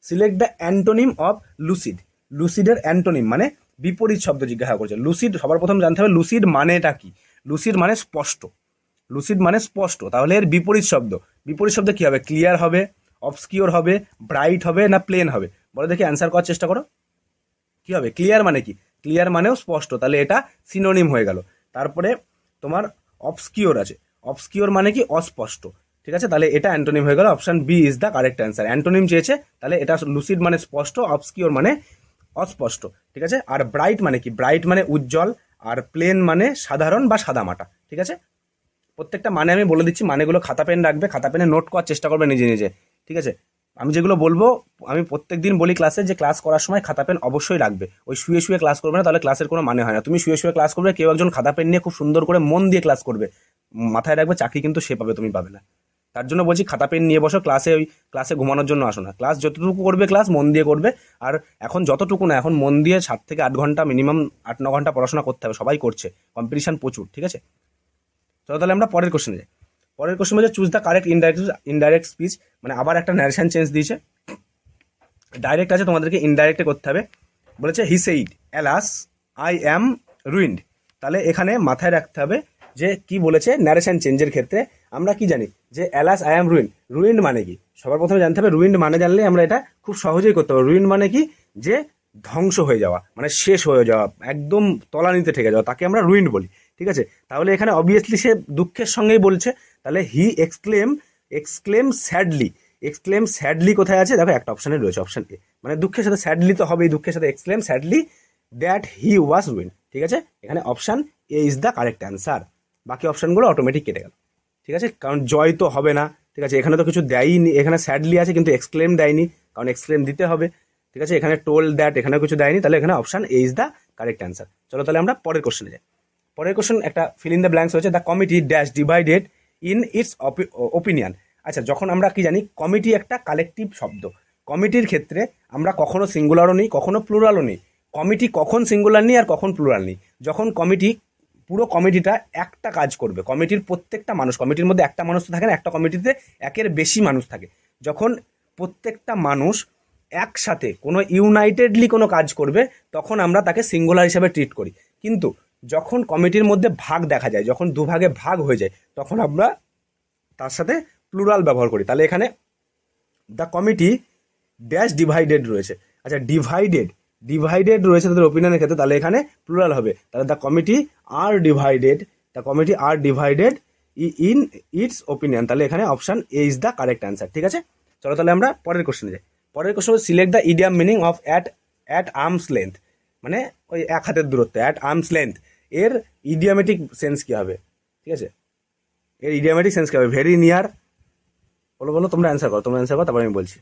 Select the antonym of lucid. লুসিডের অ্যান্টোনিম মানে বিপরীত শব্দ জিজ্ঞাসা করছে। লুসিড সবার প্রথম জানতে হবে লুসিড মানেটা কি। লুসিড মানে স্পষ্ট, লুসিড মানে স্পষ্ট। তাহলে এর বিপরীত শব্দ, বিপরীত শব্দ কি হবে? ক্লিয়ার হবে, অবস্কিওর হবে, ব্রাইট হবে, না প্লেন হবে? বলো দেখি, অ্যান্সার করার চেষ্টা করো। কি হবে? ক্লিয়ার মানে কি? ক্লিয়ার মানেও স্পষ্ট, তাহলে এটা সিনোনিম হয়ে গেল। তারপরে তোমার অবস্কিওর আছে, অবস্কিওর মানে কি? অস্পষ্ট, ঠিক আছে। তাহলে এটা অ্যান্টোনিম হয়ে গেল, option B is the correct answer. Antonym চেয়েছে, তাহলে এটা লুসিড মানে স্পষ্ট, অবস্কিওর মানে অস্পষ্ট, ঠিক আছে। আর ব্রাইট মানে কি? ব্রাইট মানে উজ্জ্বল, আর প্লেন মানে সাধারণ বা সাদামাটা, ঠিক আছে। প্রত্যেকটা মানে আমি বলে দিচ্ছি, মানেগুলো খাতা পেন রাখবে, খাতা পেনে নোট করার চেষ্টা করবে নিজে নিজে, ঠিক আছে। আমি যেগুলো বলবো, আমি প্রত্যেক দিন বলি ক্লাসে, যে ক্লাস করার সময় খাতা পেন অবশ্যই রাখবে। ওই শুয়ে শুয়ে ক্লাস করবে না, তাহলে ক্লাসের কোনো মানে হয় না। তুমি শুয়ে শুয়ে ক্লাস করবে, কেউ একজন খাতা পেন নিয়ে খুব সুন্দর করে মন দিয়ে ক্লাস করবে, মাথায় রাখবে, চাকরি কিন্তু সে পাবে, তুমি পাবে না। তার জন্য বলছি, খাতা পেন নিয়ে বসো ক্লাসে, ওই ক্লাসে ঘুমানোর জন্য আসো না। ক্লাস যতটুকু করবে, ক্লাস মন দিয়ে করবে। আর এখন যতটুকু না, এখন মন দিয়ে 7 থেকে 8 ঘন্টা, মিনিমাম 8-9 ঘন্টা পড়াশোনা করতে হবে, সবাই করছে, কম্পিটিশন প্রচুর, ঠিক আছে। চলো তাহলে আমরা পরের কোশ্চেনে যাই। পরের কোশ্চেন হচ্ছে choose the correct indirect speech, মানে আবার একটা ন্যারেশন চেঞ্জ দিয়েছে। ডাইরেক্ট আছে, তোমাদেরকে ইনডাইরেক্টে করতে হবে। বলেছে he said alas I am ruined. তাহলে এখানে মাথায় রাখতে হবে যে কি বলেছে ন্যারেশন চেঞ্জের ক্ষেত্রে। আমরা কি জানি যে alas I am ruined, ruined মানে কি? সবার প্রথমে জানতে হবে রুইন্ড মানে, জানলে আমরা এটা খুব সহজেই করতে পারবো। রুইন্ড মানে কি? যে ধ্বংস হয়ে যাওয়া, মানে শেষ হয়ে যাওয়া, একদম তলানিতে ঠেকে যাওয়া, তাকে আমরা রুইন্ড বলি, ঠিক আছে। তাহলে এখানে অবভিয়াসলি সে দুঃখের সঙ্গেই বলছে, তাহলে হি এক্সক্লেম স্যাডলি। এক্সক্লেম স্যাডলি কোথায় আছে? দেখো একটা অপশানে রয়েছে, অপশান এ। মানে দুঃখের সাথে স্যাডলি তো হবেই, দুঃখের সাথে exclaim sadly that he was ruin, ঠিক আছে। এখানে option A is the correct answer. বাকি অপশানগুলো অটোমেটিক কেটে গেল, ঠিক আছে, কারণ জয় তো হবে না, ঠিক আছে। এখানে তো কিছু দেয়নি, এখানে স্যাডলি আছে কিন্তু এক্সক্লেম দেয়নি, কারণ এক্সক্লেম দিতে হবে। ঠিক আছে, এখানে টোল দ্যাট এখানে কিছু দেয়নি, তাহলে এখানে option A is the correct answer. চলো তাহলে আমরা পরের কোশ্চেনে যাই। পরের কোশ্চেন একটা ফিল ইন দ্য ব্ল্যাঙ্কস হচ্ছে the committee dash divided in its opinion. আচ্ছা, যখন আমরা কি জানি কমিটি একটা কালেকটিভ শব্দ, কমিটির ক্ষেত্রে আমরা কখনো সিঙ্গুলারও নিই কখনো প্লুরালও নিই। কমিটি কখন সিঙ্গুলার নিই আর কখন প্লুরাল নিই? যখন কমিটি পুরো কমিটিটা একটা কাজ করবে, কমিটির প্রত্যেকটা মানুষ, কমিটির মধ্যে একটা মানুষ তো থাকে না, একটা কমিটিতে একের বেশি মানুষ থাকে, যখন প্রত্যেকটা মানুষ একসাথে কোনো ইউনাইটেডলি কোনো কাজ করবে তখন আমরা তাকে সিঙ্গুলার হিসাবে ট্রিট করি। কিন্তু যখন কমিটির মধ্যে ভাগ দেখা যায়, যখন দুভাগে ভাগ হয়ে যায়, তখন আমরা তার সাথে প্লুরাল ব্যবহার করি। তাহলে এখানে দ্য কমিটি ড্যাশ ডিভাইডেড রয়েছে। আচ্ছা, ডিভাইডেড রয়েছে তাদের ওপিনিয়নের ক্ষেত্রে, তাহলে এখানে প্লুরাল হবে। তাহলে the committee are divided in its opinion, তাহলে এখানে option A is the correct answer. ঠিক আছে, চলো তাহলে আমরা পরের কোশ্চেনে যাই। পরের question select the idiom meaning of at arm's length, মানে ওই এক হাতের দূরত্ব, অ্যাট আর্মস লেন্থ এর ইডিয়ামেটিক সেন্স কি হবে? ঠিক আছে, এর ইডিয়ামেটিক সেন্স কি হবে? ভেরি নিয়ার, বলো তোমরা অ্যান্সার করো, তারপর আমি বলছি।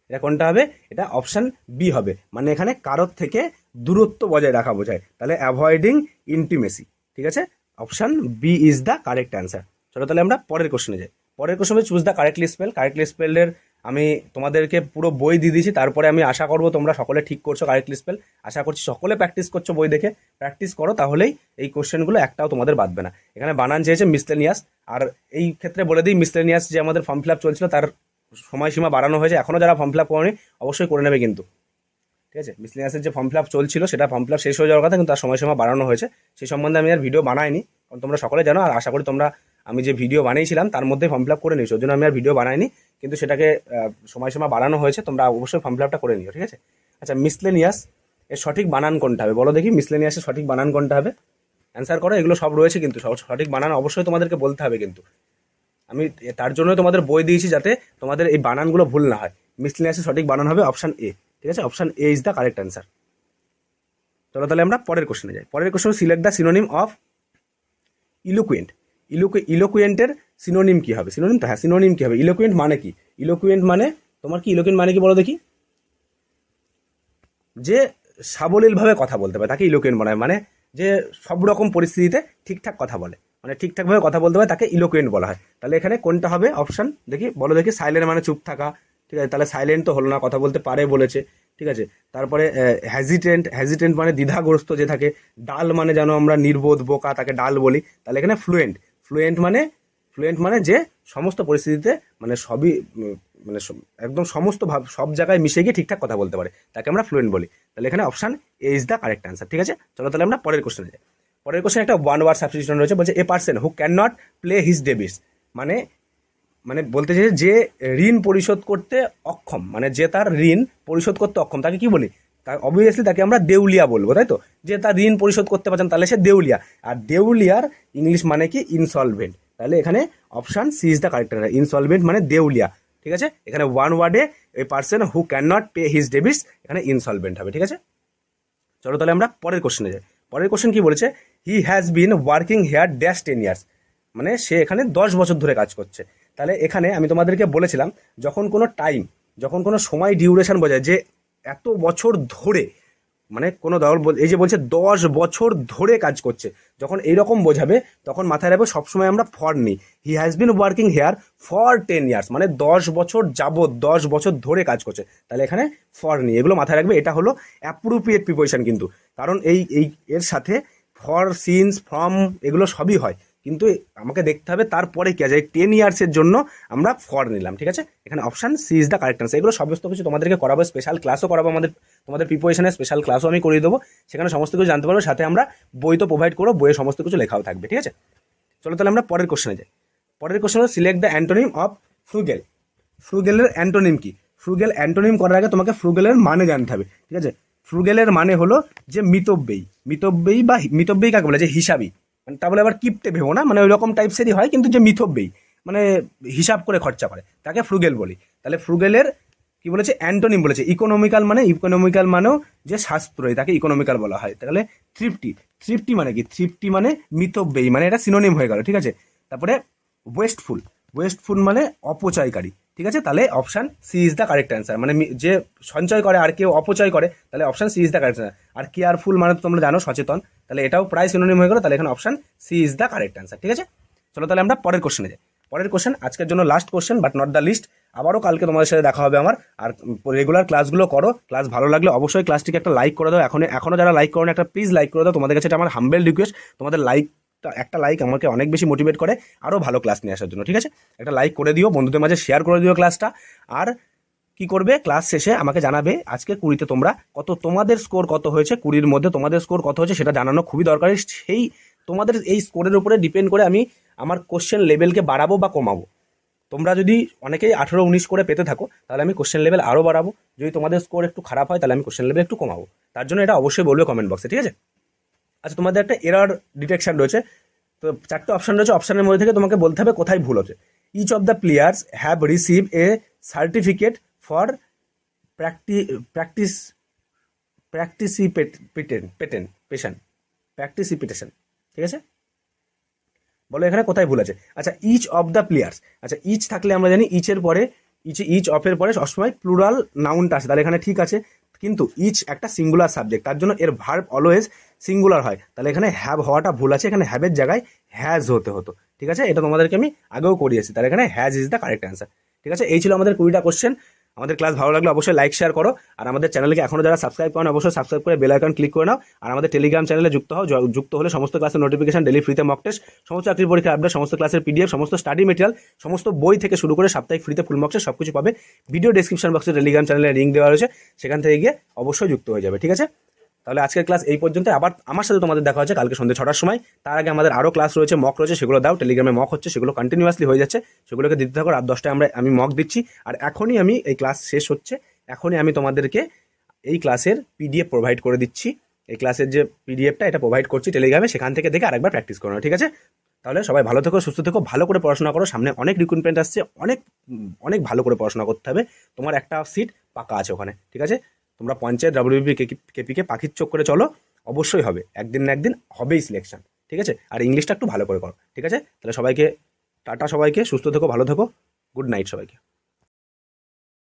এটা কোনটা হবে? এটা অপশন বি হবে, মানে এখানে কারোর থেকে দূরত্ব বজায় রাখা বোঝায়, তাহলে অ্যাভয়েডিং ইন্টিমেসি। ঠিক আছে, option B is the correct answer. চলো তাহলে আমরা পরের কোশ্চেনে যাই। পরের কোশ্চেনে চুজ দ্য কারেক্টলি স্পেলের আমি তোমাদেরকে পুরো বই দিয়ে দিয়েছি, তারপরে আমি আশা করবো তোমরা সকলে ঠিক করছো কারেক্টলি স্পেল। আশা করছি সকলে প্র্যাকটিস করছো, বই দেখে প্র্যাকটিস করো, তাহলেই এই কোশ্চেনগুলো একটাও তোমাদের বাদবে না। এখানে বানান চেয়েছে মিসলেনিয়াস, আর এই ক্ষেত্রে বলে দিই মিসলেনিয়াস যে আমাদের ফর্ম ফিল আপ চলছিল তার সময়সীমা বাড়ানো হয়েছে, এখনও যারা ফর্ম ফিল আপ করেনি অবশ্যই করে নেবে কিন্তু। ঠিক আছে, মিসলেনিয়াসের যে ফর্ম ফিল আপ চলছিল সেটা ফর্ম ফিল আপ শেষ হয়ে যাওয়ার কথা, কিন্তু তার সময়সীমা বাড়ানো হয়েছে। সেই সম্বন্ধে আমি আর ভিডিও বানাইনি, কারণ তোমরা সকলে জানো, আর আশা করি তোমরা আমি যে ভিডিও বানিয়েছিলাম তার মধ্যে ফর্ম ফিল আপ করে নিয়েছো, ওই জন্য আমি আর ভিডিও বানাইনি, কিন্তু সেটাকে সময়সীমা বাড়ানো হয়েছে, তোমরা অবশ্যই ফর্ম ফিল আপটা করে নিও। ঠিক আছে, আচ্ছা মিসলেনিয়াস এর সঠিক বানান কোনটা হবে বলো দেখি? মিসলেনিয়াসের সঠিক বানান কোনটা হবে? অ্যান্সার করো, এগুলো সব রয়েছে কিন্তু সঠিক বানান অবশ্যই তোমাদেরকে বলতে হবে, কিন্তু আমি তার জন্য তোমাদের বই দিয়েছি যাতে তোমাদের এই বানানগুলো ভুল না হয়। মিসলেনিয়াসের সঠিক বানান হবে অপশন এ। ঠিক আছে, option A is the correct answer. চলো তাহলে আমরা পরের কোশ্চেনে যাই। পরের question select the synonym of eloquent. ইলোকুয়েন্টের সিনোনিম কি হবে? সিনোনিম তো হ্যাঁ, সিনোনিম কি হবে? ইলোকুয়েন্ট মানে কি? ইলোকুয়েন্ট মানে তোমার কি ইলোকুয়েন্ট মানে কি বলো দেখি? যে সাবলীলভাবে কথা বলতে পারে তাকে ইলোকুয়েন্ট বলা হয়, মানে যে সব রকম পরিস্থিতিতে ঠিকঠাক কথা বলে, মানে ঠিকঠাকভাবে কথা বলতে পারে তাকে ইলোকুয়েন্ট বলা হয়। তাহলে এখানে কোনটা হবে অপশন দেখি, বলো দেখি। সাইলেন্ট মানে চুপ থাকা, ঠিক আছে, তাহলে সাইলেন্ট তো হলো না, কথা বলতে পারে বলেছে। ঠিক আছে, তারপরে হ্যাজিটেন্ট মানে দ্বিধাগ্রস্ত যে থাকে। ডাল মানে যেন আমরা নির্বোধ বোকা, তাকে ডাল বলি। তাহলে এখানে ফ্লুয়েন্ট মানে যে সমস্ত পরিস্থিতিতে মানে সবই মানে একদম সমস্ত সব জায়গায় মিশে গিয়ে ঠিকঠাক কথা বলতে পারে, তাকে আমরা ফ্লুয়েন্ট বলি। তাহলে এখানে option A is the correct answer. ঠিক আছে, চলো তাহলে আমরা পরের কোশ্চেনে যাই। পরের কোশ্চেন একটা ওয়ান ওয়ার্ড সাবস্টিটিউশন রয়েছে, বলছে a person who can not play his debits, মানে বলতে চাইছে যে ঋণ পরিশোধ করতে অক্ষম, মানে যে তার ঋণ পরিশোধ করতে অক্ষম, তাকে কি বলি? তার অবভিয়াসলি তাকে আমরা দেউলিয়া বলবো, তাই তো? যে তার ঋণ পরিশোধ করতে পারছেন তাহলে সে দেউলিয়া, আর দেউলিয়ার ইংলিশ মানে কি? ইনসলভেন্ট। তাহলে এখানে option C is the correct answer, insolvent মানে দেউলিয়া। ঠিক আছে, এখানে ওয়ান ওয়ার্ডে এই person who can not pay his debits, এখানে ইনসলভেন্ট হবে। ঠিক আছে, চলো তাহলে আমরা পরের কোশ্চেনে যাই। পরের কোশ্চেন কি বলেছে? He has been working here dash 10 years, মানে সে এখানে 10 বছর ধরে কাজ করছে। তাহলে এখানে আমি তোমাদেরকে বলেছিলাম যখন কোনো সময় ডিউরেশন বোঝায়, যে এত বছর ধরে, মানে কোনো দল এই যে বলছে 10 বছর ধরে কাজ করছে, যখন এইরকম বোঝাবে তখন মাথায় রাখবে সবসময় আমরা ফর নিই। He has been working here for 10 years, মানে 10 বছর যাবত, 10 বছর ধরে কাজ করছে, তাহলে এখানে ফর নিই, এগুলো মাথায় রাখবে। এটা হলো অ্যাপ্রোপ্রিয়েট প্রিপোজিশন কিন্তু, কারণ এই এর সাথে ফর, সিন্স, ফ্রম এগুলো সবই হয়, কিন্তু আমাকে দেখতে হবে তারপরে কি আছে। 10 years জন্য আমরা ফর নিলাম। ঠিক আছে, এখানে option C is the correct answer. এগুলো সমস্ত কিছু তোমাদেরকে করাবো, স্পেশাল ক্লাসও করাবো, তোমাদের প্রিপারেশনের স্পেশাল ক্লাসও আমি করিয়ে দেবো, সেখানে সমস্ত কিছু জানতে পারবো, সাথে আমরা বই তো প্রোভাইড করবো, বইয়ে সমস্ত কিছু লেখাও থাকবে। ঠিক আছে, চলো তাহলে আমরা পরের কোশ্চেনে যাই। পরের কোশ্চেন হলো select the antonym of frugal. ফ্রুগেলের অ্যান্টোনিম কি? ফ্রুগেল অ্যান্টোনিম করার আগে তোমাকে ফ্রুগেলের মানে জানতে হবে। ঠিক আছে, ফ্রুগেলের মানে হলো যে মিতব্যয়ী বা মিতব্যয়ী কাকে বলে? যে হিসাবী, মানে তা বলে আবার কিপটে ভেবো না, মানে ওই রকম টাইপসেরই হয়, কিন্তু যে মিতব্যয়ী মানে হিসাব করে খরচা করে তাকে ফ্রুগেল বলি। তাহলে ফ্রুগেলের কি বলেছে? অ্যান্টোনিম বলেছে ইকোনমিক্যাল, মানেও যে সাশ্রয়ী তাকে ইকোনমিক্যাল বলা হয়। তাহলে থ্রিফটি মানে কি? থ্রিফটি মানে মিতব্যয়ী, মানে এটা সিনোনিম হয়ে গেল। ঠিক আছে, তারপরে ওয়েস্টফুল, ওয়েস্টফুল মানে অপচয়কারী, ঠিক আছে? তাহলে option C is the correct answer, মানে যে সঞ্চয় করে আর কেউ অপচয় করে, তাহলে option C is the correct answer. আর কেয়ারফুল মানে তো তোমরা জানো সচেতন, তাহলে এটাও প্রায় সিনোনিম হয়ে গেল, তাহলে এখানে option C is the correct answer, ঠিক আছে? চলো তাহলে আমরা পরের কোশ্চেনে যাই। পরের কোশ্চেন আজকের জন্য last question, but not the least. আবারও কালকে তোমাদের সাথে দেখা হবে আমার। আর রেগুলার ক্লাসগুলো করো, ক্লাস ভালো লাগলে অবশ্যই ক্লাসটিকে একটা লাইক করে দাও। এখনো যারা লাইক করো না, একটা প্লিজ লাইক করে দাও। তোমাদের কাছে এটা আমার হাম্বেল রিকোয়েস্ট। তোমাদের একটা লাইক আমাকে অনেক বেশি মোটিভেট করে আরও ভালো ক্লাস নিয়ে আসার জন্য, ঠিক আছে? একটা লাইক করে দিও, বন্ধুদের মাঝে শেয়ার করে দিও ক্লাসটা। আর কি করবে, ক্লাস শেষে আমাকে জানাবে আজকে 20তে তোমরা তোমাদের স্কোর কত হয়েছে, 20-র মধ্যে তোমাদের স্কোর কত হয়েছে সেটা জানানো খুবই দরকারি। সেই তোমাদের এই স্কোরের উপরে ডিপেন্ড করে আমি আমার কোশ্চেন লেভেলকে বাড়াবো বা কমাবো। তোমরা যদি অনেকেই 18-19 করে পেতে থাকো, তাহলে আমি কোশ্চেন লেভেল আরও বাড়াবো। যদি তোমাদের স্কোর একটু খারাপ হয়, তাহলে আমি কোশ্চেন লেভেল একটু কমাবো। তার জন্য এটা অবশ্যই বলবে কমেন্ট বক্সে, ঠিক আছে? আচ্ছা, তোমাদের একটা এরর ডিটেকশন রয়েছে, তো 4টে অপশন রয়েছে। অপশনের মধ্যে থেকে তোমাকে বলতে হবে কোথায় ভুল হচ্ছে। Each of the players have receive a certificate for practice participation, ঠিক আছে? বলো এখানে কোথায় ভুল আছে। আচ্ছা, ইচ অফ দ্য প্লেয়ার্স, আচ্ছা ইচ থাকলে আমরা জানি ইচের পরে ইচ অফের পরে সবসময় প্লুরাল নাউনটা আসে, তাহলে এখানে ঠিক আছে। কিন্তু ইচ একটা সিঙ্গুলার সাবজেক্ট, তার জন্য এর ভার্ব অলওয়েজ সিঙ্গুলার হয়, তাহলে এখানে হ্যাভ হওয়াটা ভুল আছে। এখানে হ্যাভের জায়গায় হ্যাজ হতে হতো, ঠিক আছে? এটা তোমাদেরকে আমি আগেও করিয়েছি, তাহলে এখানে has is the correct answer, ঠিক আছে? এই ছিল আমাদের 20টা কোশ্চেন। আমাদের ক্লাস ভালো লাগলে অবশ্যই লাইক শেয়ার করো। আর আমাদের চ্যানেলকে এখনো যারা সাবস্ক্রাইব করেন, অবশ্যই সাবস্ক্রাইব করে বেল আইকন ক্লিক করে নাও। আর আমাদের টেলিগ্রাম চ্যানেলে যুক্ত হও। যুক্ত হলে সমস্ত ক্লাসের নোটিফিকেশন, ডেলি ফ্রিতে মক টেস্ট, সমস্ত চাকরির পরীক্ষার আপডেট, সমস্ত ক্লাসের পিডিএফ, সমস্ত স্টাডি মেটেরিয়াল, সমস্ত বই থেকে শুরু করে সাপ্তাহিক ফ্রিতে ফুল মক টেস্ট সবকিছু পাবে। ভিডিও ডেসক্রিপশন বক্সে টেলিগ্রাম চ্যানেলের লিঙ্ক দেওয়া রয়েছে, সেখান থেকে গিয়ে অবশ্যই যুক্ত হয়ে যাবে, ঠিক আছে? তাহলে আজকের ক্লাস এই পর্যন্ত। আবার আমার সাথে তোমাদের দেখা হচ্ছে কালকে সন্ধ্যে 6টার সময়। তার আগে আমাদের আরও ক্লাস রয়েছে, মক রয়েছে, সেগুলো দাও। টেলিগ্রামে মক হচ্ছে, সেগুলো কন্টিনিউয়াসলি হয়ে যাচ্ছে, সেগুলোকে দিতে থাকো। রাত 10টায় আমি মক দিচ্ছি। আর এখনই আমি এই ক্লাস শেষ হচ্ছে, এখনই আমি তোমাদেরকে এই ক্লাসের পিডিএফ প্রোভাইড করে দিচ্ছি। এই ক্লাসের যে পিডিএফটা, এটা প্রোভাইড করছি টেলিগ্রামে, সেখান থেকে দেখে আরেকবার প্র্যাকটিস করো, ঠিক আছে? তাহলে সবাই ভালো থেকো, সুস্থ থেকো, ভালো করে পড়াশোনা করো। সামনে অনেক রিক্রুটমেন্ট আসছে, অনেক অনেক ভালো করে পড়াশোনা করতে হবে। তোমার একটা সিট পাকা আছে ওখানে, ঠিক আছে? তোমরা পঞ্চায়েত, ডাব্লিউবিপি, কেপিকে পাখির চোখ করে চলো, অবশ্যই হবে, একদিন না একদিন হবেই সিলেকশন, ঠিক আছে? আর ইংলিশটা একটু ভালো করে করো, ঠিক আছে? তাহলে সবাইকে টাটা, সবাইকে সুস্থ থেকো, ভালো থেকো, গুড নাইট সবাইকে।